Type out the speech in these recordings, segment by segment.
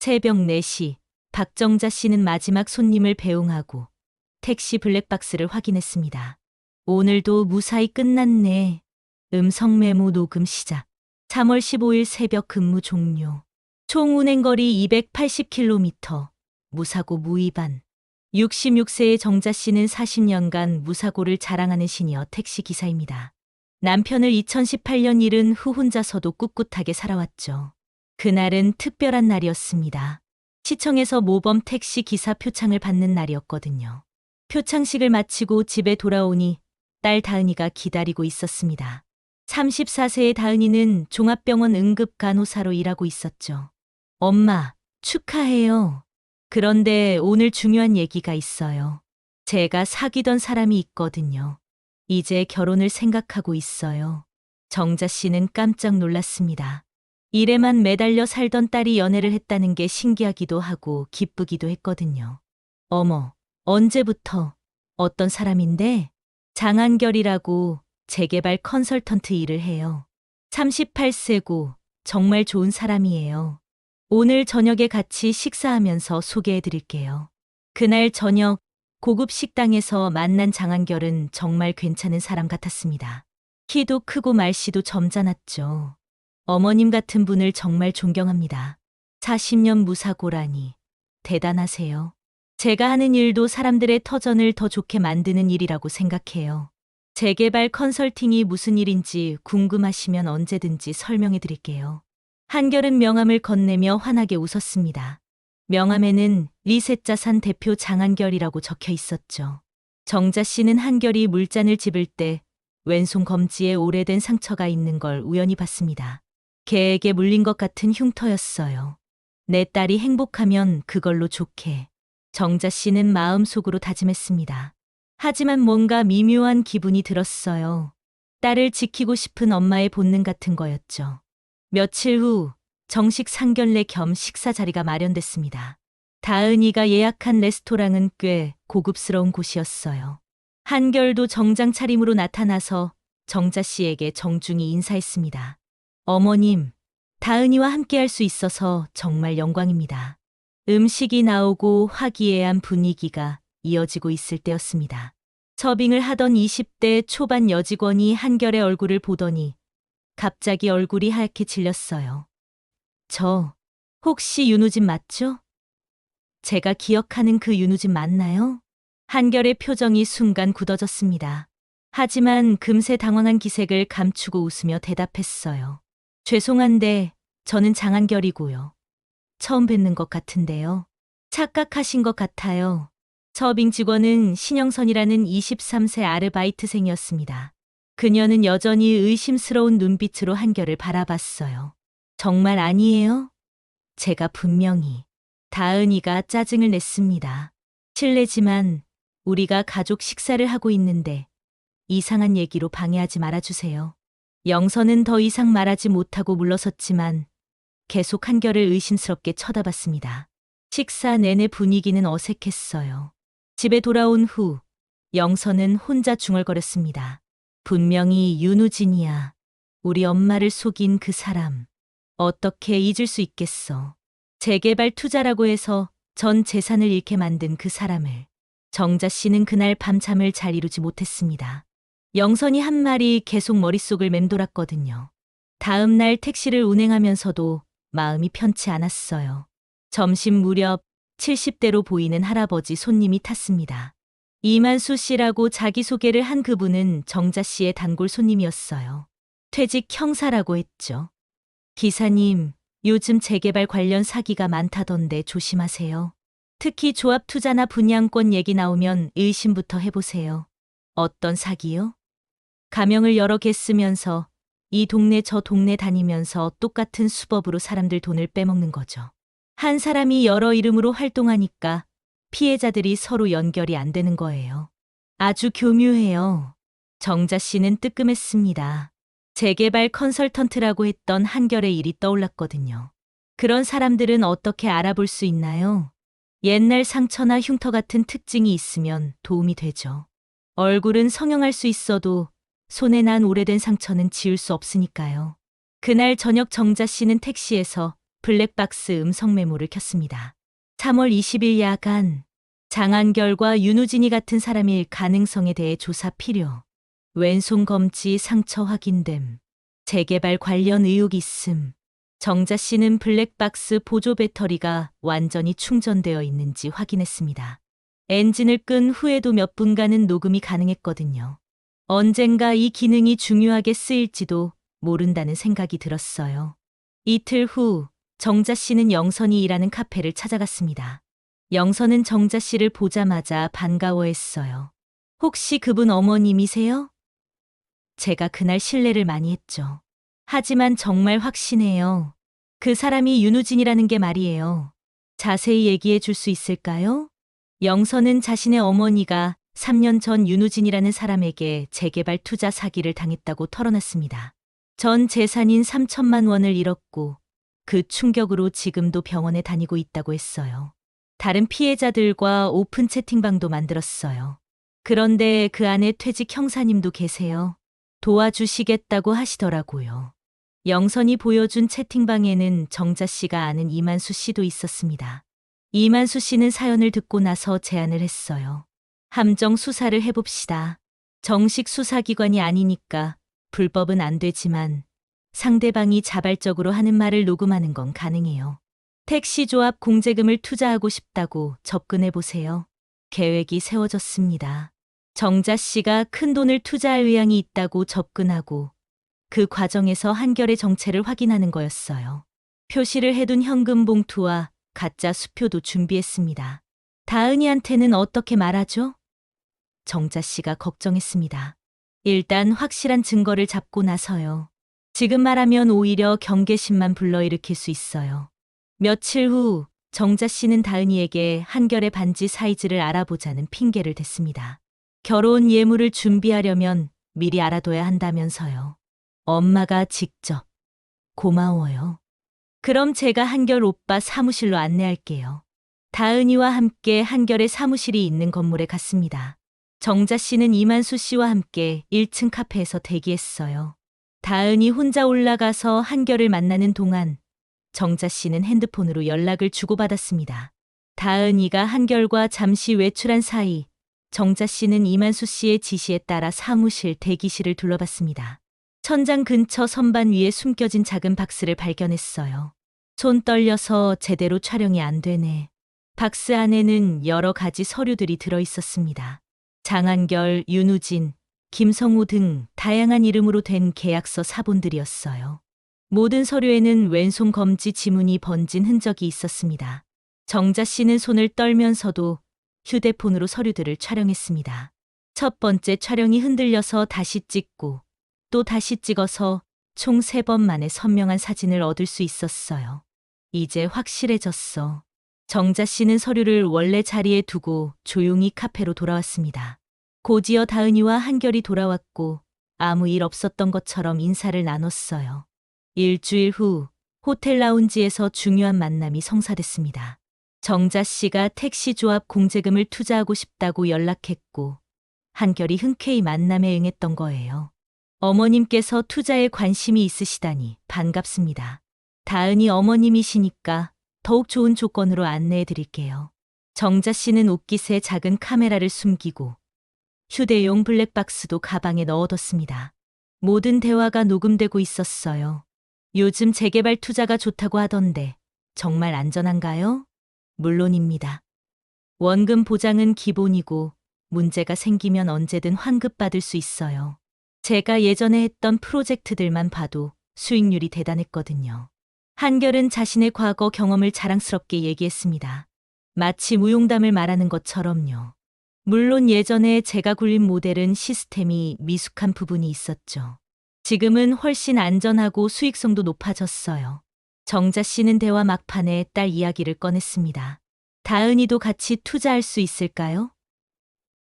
새벽 4시, 박정자 씨는 마지막 손님을 배웅하고 택시 블랙박스를 확인했습니다. 오늘도 무사히 끝났네. 음성 메모 녹음 시작. 3월 15일 새벽 근무 종료. 총 운행거리 280km. 무사고 무위반. 66세의 정자 씨는 40년간 무사고를 자랑하는 시니어 택시 기사입니다. 남편을 2018년 잃은 후 혼자서도 꿋꿋하게 살아왔죠. 그날은 특별한 날이었습니다. 시청에서 모범 택시 기사 표창을 받는 날이었거든요. 표창식을 마치고 집에 돌아오니 딸 다은이가 기다리고 있었습니다. 34세의 다은이는 종합병원 응급간호사로 일하고 있었죠. 엄마, 축하해요. 그런데 오늘 중요한 얘기가 있어요. 제가 사귀던 사람이 있거든요. 이제 결혼을 생각하고 있어요. 정자 씨는 깜짝 놀랐습니다. 일에만 매달려 살던 딸이 연애를 했다는 게 신기하기도 하고 기쁘기도 했거든요. 어머, 언제부터? 어떤 사람인데? 장한결이라고 재개발 컨설턴트 일을 해요. 38세고 정말 좋은 사람이에요. 오늘 저녁에 같이 식사하면서 소개해 드릴게요. 그날 저녁 고급 식당에서 만난 장한결은 정말 괜찮은 사람 같았습니다. 키도 크고 말씨도 점잖았죠. 어머님 같은 분을 정말 존경합니다. 40년 무사고라니 대단하세요. 제가 하는 일도 사람들의 터전을 더 좋게 만드는 일이라고 생각해요. 재개발 컨설팅이 무슨 일인지 궁금하시면 언제든지 설명해 드릴게요. 한결은 명함을 건네며 환하게 웃었습니다. 명함에는 리셋자산 대표 장한결이라고 적혀 있었죠. 정자 씨는 한결이 물잔을 집을 때 왼손 검지에 오래된 상처가 있는 걸 우연히 봤습니다. 개에게 물린 것 같은 흉터였어요. 내 딸이 행복하면 그걸로 좋게. 정자 씨는 마음속으로 다짐했습니다. 하지만 뭔가 미묘한 기분이 들었어요. 딸을 지키고 싶은 엄마의 본능 같은 거였죠. 며칠 후 정식 상견례 겸 식사 자리가 마련됐습니다. 다은이가 예약한 레스토랑은 꽤 고급스러운 곳이었어요. 한결도 정장 차림으로 나타나서 정자 씨에게 정중히 인사했습니다. 어머님, 다은이와 함께할 수 있어서 정말 영광입니다. 음식이 나오고 화기애애한 분위기가 이어지고 있을 때였습니다. 서빙을 하던 20대 초반 여직원이 한결의 얼굴을 보더니 갑자기 얼굴이 하얗게 질렸어요. 저, 혹시 윤우진 맞죠? 제가 기억하는 그 윤우진 맞나요? 한결의 표정이 순간 굳어졌습니다. 하지만 금세 당황한 기색을 감추고 웃으며 대답했어요. 죄송한데 저는 장한결이고요. 처음 뵙는 것 같은데요. 착각하신 것 같아요. 서빙 직원은 신영선이라는 23세 아르바이트생이었습니다. 그녀는 여전히 의심스러운 눈빛으로 한결을 바라봤어요. 정말 아니에요? 제가 분명히. 다은이가 짜증을 냈습니다. 실례지만 우리가 가족 식사를 하고 있는데 이상한 얘기로 방해하지 말아주세요. 영선은 더 이상 말하지 못하고 물러섰지만 계속 한결을 의심스럽게 쳐다봤습니다. 식사 내내 분위기는 어색했어요. 집에 돌아온 후 영선은 혼자 중얼거렸습니다. 분명히 윤우진이야. 우리 엄마를 속인 그 사람. 어떻게 잊을 수 있겠어. 재개발 투자라고 해서 전 재산을 잃게 만든 그 사람을. 정자 씨는 그날 밤잠을 잘 이루지 못했습니다. 영선이 한 말이 계속 머릿속을 맴돌았거든요. 다음 날 택시를 운행하면서도 마음이 편치 않았어요. 점심 무렵 70대로 보이는 할아버지 손님이 탔습니다. 이만수 씨라고 자기소개를 한 그분은 정자 씨의 단골 손님이었어요. 퇴직 형사라고 했죠. 기사님, 요즘 재개발 관련 사기가 많다던데 조심하세요. 특히 조합 투자나 분양권 얘기 나오면 의심부터 해보세요. 어떤 사기요? 가명을 여러 개 쓰면서 이 동네 저 동네 다니면서 똑같은 수법으로 사람들 돈을 빼먹는 거죠. 한 사람이 여러 이름으로 활동하니까 피해자들이 서로 연결이 안 되는 거예요. 아주 교묘해요. 정자 씨는 뜨끔했습니다. 재개발 컨설턴트라고 했던 한결의 일이 떠올랐거든요. 그런 사람들은 어떻게 알아볼 수 있나요? 옛날 상처나 흉터 같은 특징이 있으면 도움이 되죠. 얼굴은 성형할 수 있어도 손에 난 오래된 상처는 지울 수 없으니까요. 그날 저녁 정자 씨는 택시에서 블랙박스 음성 메모를 켰습니다. 3월 20일 야간 장한결과 윤우진이 같은 사람일 가능성에 대해 조사 필요. 왼손 검지 상처 확인됨. 재개발 관련 의혹 있음. 정자 씨는 블랙박스 보조 배터리가 완전히 충전되어 있는지 확인했습니다. 엔진을 끈 후에도 몇 분간은 녹음이 가능했거든요. 언젠가 이 기능이 중요하게 쓰일지도 모른다는 생각이 들었어요. 이틀 후 정자 씨는 영선이 일하는 카페를 찾아갔습니다. 영선은 정자 씨를 보자마자 반가워했어요. 혹시 그분 어머님이세요? 제가 그날 실례를 많이 했죠. 하지만 정말 확신해요. 그 사람이 윤우진이라는 게 말이에요. 자세히 얘기해 줄 수 있을까요? 영선은 자신의 어머니가 3년 전 윤우진이라는 사람에게 재개발 투자 사기를 당했다고 털어놨습니다. 전 재산인 3천만 원을 잃었고 그 충격으로 지금도 병원에 다니고 있다고 했어요. 다른 피해자들과 오픈 채팅방도 만들었어요. 그런데 그 안에 퇴직 형사님도 계세요. 도와주시겠다고 하시더라고요. 영선이 보여준 채팅방에는 정자 씨가 아는 이만수 씨도 있었습니다. 이만수 씨는 사연을 듣고 나서 제안을 했어요. 함정 수사를 해봅시다. 정식 수사기관이 아니니까 불법은 안 되지만 상대방이 자발적으로 하는 말을 녹음하는 건 가능해요. 택시조합 공제금을 투자하고 싶다고 접근해보세요. 계획이 세워졌습니다. 정자 씨가 큰 돈을 투자할 의향이 있다고 접근하고 그 과정에서 한결의 정체를 확인하는 거였어요. 표시를 해둔 현금 봉투와 가짜 수표도 준비했습니다. 다은이한테는 어떻게 말하죠? 정자 씨가 걱정했습니다. 일단 확실한 증거를 잡고 나서요. 지금 말하면 오히려 경계심만 불러일으킬 수 있어요. 며칠 후 정자 씨는 다은이에게 한결의 반지 사이즈를 알아보자는 핑계를 댔습니다. 결혼 예물을 준비하려면 미리 알아둬야 한다면서요. 엄마가 직접. 고마워요. 그럼 제가 한결 오빠 사무실로 안내할게요. 다은이와 함께 한결의 사무실이 있는 건물에 갔습니다. 정자 씨는 이만수 씨와 함께 1층 카페에서 대기했어요. 다은이 혼자 올라가서 한결을 만나는 동안 정자 씨는 핸드폰으로 연락을 주고받았습니다. 다은이가 한결과 잠시 외출한 사이 정자 씨는 이만수 씨의 지시에 따라 사무실 대기실을 둘러봤습니다. 천장 근처 선반 위에 숨겨진 작은 박스를 발견했어요. 손 떨려서 제대로 촬영이 안 되네. 박스 안에는 여러 가지 서류들이 들어 있었습니다. 장한결, 윤우진, 김성우 등 다양한 이름으로 된 계약서 사본들이었어요. 모든 서류에는 왼손 검지 지문이 번진 흔적이 있었습니다. 정자 씨는 손을 떨면서도 휴대폰으로 서류들을 촬영했습니다. 첫 번째 촬영이 흔들려서 다시 찍고 또 다시 찍어서 총 3번 만에 선명한 사진을 얻을 수 있었어요. 이제 확실해졌어. 정자 씨는 서류를 원래 자리에 두고 조용히 카페로 돌아왔습니다. 곧이어 다은이와 한결이 돌아왔고 아무 일 없었던 것처럼 인사를 나눴어요. 일주일 후 호텔 라운지에서 중요한 만남이 성사됐습니다. 정자 씨가 택시조합 공제금을 투자하고 싶다고 연락했고 한결이 흔쾌히 만남에 응했던 거예요. 어머님께서 투자에 관심이 있으시다니 반갑습니다. 다은이 어머님이시니까 더욱 좋은 조건으로 안내해 드릴게요. 정자 씨는 옷깃에 작은 카메라를 숨기고 휴대용 블랙박스도 가방에 넣어뒀습니다. 모든 대화가 녹음되고 있었어요. 요즘 재개발 투자가 좋다고 하던데 정말 안전한가요? 물론입니다. 원금 보장은 기본이고 문제가 생기면 언제든 환급받을 수 있어요. 제가 예전에 했던 프로젝트들만 봐도 수익률이 대단했거든요. 한결은 자신의 과거 경험을 자랑스럽게 얘기했습니다. 마치 무용담을 말하는 것처럼요. 물론 예전에 제가 굴린 모델은 시스템이 미숙한 부분이 있었죠. 지금은 훨씬 안전하고 수익성도 높아졌어요. 정자 씨는 대화 막판에 딸 이야기를 꺼냈습니다. 다은이도 같이 투자할 수 있을까요?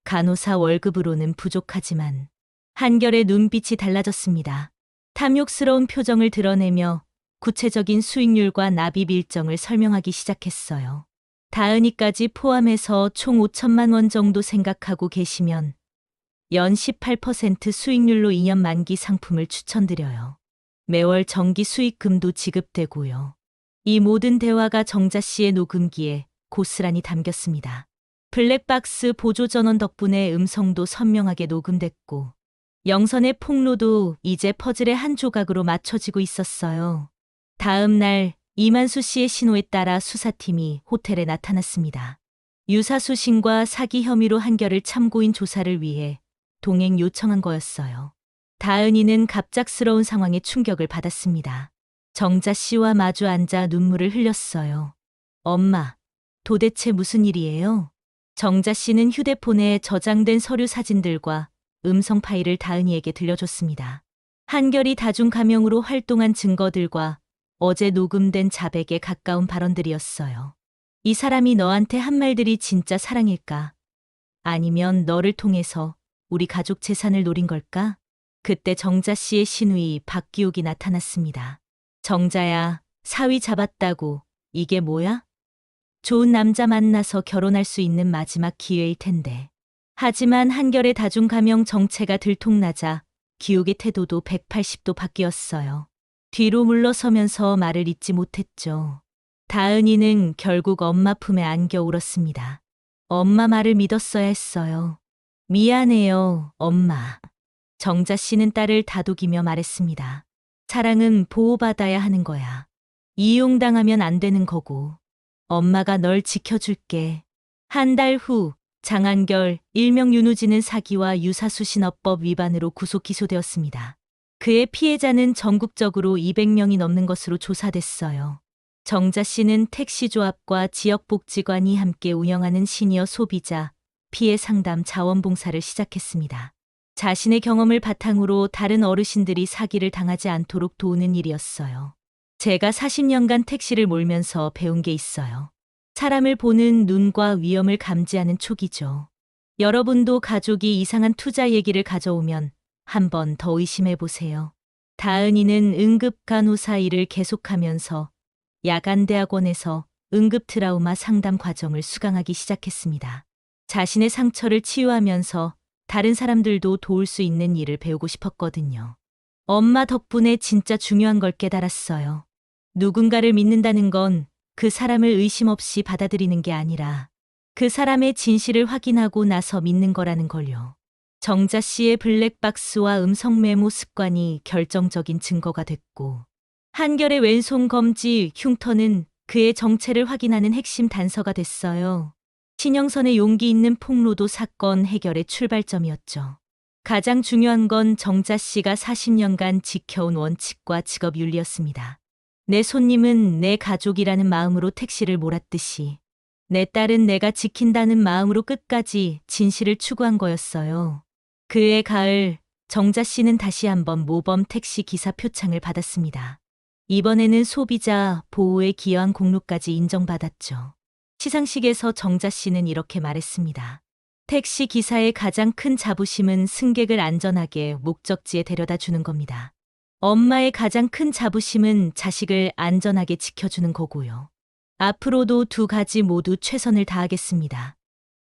간호사 월급으로는 부족하지만 한결의 눈빛이 달라졌습니다. 탐욕스러운 표정을 드러내며 구체적인 수익률과 납입 일정을 설명하기 시작했어요. 다은이까지 포함해서 총 5천만 원 정도 생각하고 계시면 연 18% 수익률로 2년 만기 상품을 추천드려요. 매월 정기 수익금도 지급되고요. 이 모든 대화가 정자 씨의 녹음기에 고스란히 담겼습니다. 블랙박스 보조 전원 덕분에 음성도 선명하게 녹음됐고 영선의 폭로도 이제 퍼즐의 한 조각으로 맞춰지고 있었어요. 다음 날 이만수 씨의 신호에 따라 수사팀이 호텔에 나타났습니다. 유사수신과 사기 혐의로 한결을 참고인 조사를 위해 동행 요청한 거였어요. 다은이는 갑작스러운 상황에 충격을 받았습니다. 정자 씨와 마주 앉아 눈물을 흘렸어요. 엄마, 도대체 무슨 일이에요? 정자 씨는 휴대폰에 저장된 서류 사진들과 음성 파일을 다은이에게 들려줬습니다. 한결이 다중 가명으로 활동한 증거들과 어제 녹음된 자백에 가까운 발언들이었어요. 이 사람이 너한테 한 말들이 진짜 사랑일까? 아니면 너를 통해서 우리 가족 재산을 노린 걸까? 그때 정자 씨의 시누이 박기욱이 나타났습니다. 정자야, 사위 잡았다고. 이게 뭐야? 좋은 남자 만나서 결혼할 수 있는 마지막 기회일 텐데. 하지만 한결의 다중 가명 정체가 들통나자 기욱의 태도도 180도 바뀌었어요. 뒤로 물러서면서 말을 잇지 못했죠. 다은이는 결국 엄마 품에 안겨 울었습니다. 엄마 말을 믿었어야 했어요. 미안해요, 엄마. 정자 씨는 딸을 다독이며 말했습니다. 사랑은 보호받아야 하는 거야. 이용당하면 안 되는 거고. 엄마가 널 지켜줄게. 한 달 후 장한결 일명 윤우진은 사기와 유사수신업법 위반으로 구속 기소되었습니다. 그의 피해자는 전국적으로 200명이 넘는 것으로 조사됐어요. 정자 씨는 택시조합과 지역복지관이 함께 운영하는 시니어 소비자 피해 상담 자원봉사를 시작했습니다. 자신의 경험을 바탕으로 다른 어르신들이 사기를 당하지 않도록 도우는 일이었어요. 제가 40년간 택시를 몰면서 배운 게 있어요. 사람을 보는 눈과 위험을 감지하는 촉이죠. 여러분도 가족이 이상한 투자 얘기를 가져오면 한 번 더 의심해 보세요. 다은이는 응급간호사 일을 계속하면서 야간대학원에서 응급 트라우마 상담 과정을 수강하기 시작했습니다. 자신의 상처를 치유하면서 다른 사람들도 도울 수 있는 일을 배우고 싶었거든요. 엄마 덕분에 진짜 중요한 걸 깨달았어요. 누군가를 믿는다는 건 그 사람을 의심 없이 받아들이는 게 아니라 그 사람의 진실을 확인하고 나서 믿는 거라는 걸요. 정자 씨의 블랙박스와 음성 메모 습관이 결정적인 증거가 됐고 한결의 왼손 검지 흉터는 그의 정체를 확인하는 핵심 단서가 됐어요. 신영선의 용기 있는 폭로도 사건 해결의 출발점이었죠. 가장 중요한 건 정자 씨가 40년간 지켜온 원칙과 직업 윤리였습니다. 내 손님은 내 가족이라는 마음으로 택시를 몰았듯이 내 딸은 내가 지킨다는 마음으로 끝까지 진실을 추구한 거였어요. 그해 가을 정자 씨는 다시 한번 모범 택시 기사 표창을 받았습니다. 이번에는 소비자 보호에 기여한 공로까지 인정받았죠. 시상식에서 정자 씨는 이렇게 말했습니다. 택시 기사의 가장 큰 자부심은 승객을 안전하게 목적지에 데려다 주는 겁니다. 엄마의 가장 큰 자부심은 자식을 안전하게 지켜주는 거고요. 앞으로도 두 가지 모두 최선을 다하겠습니다.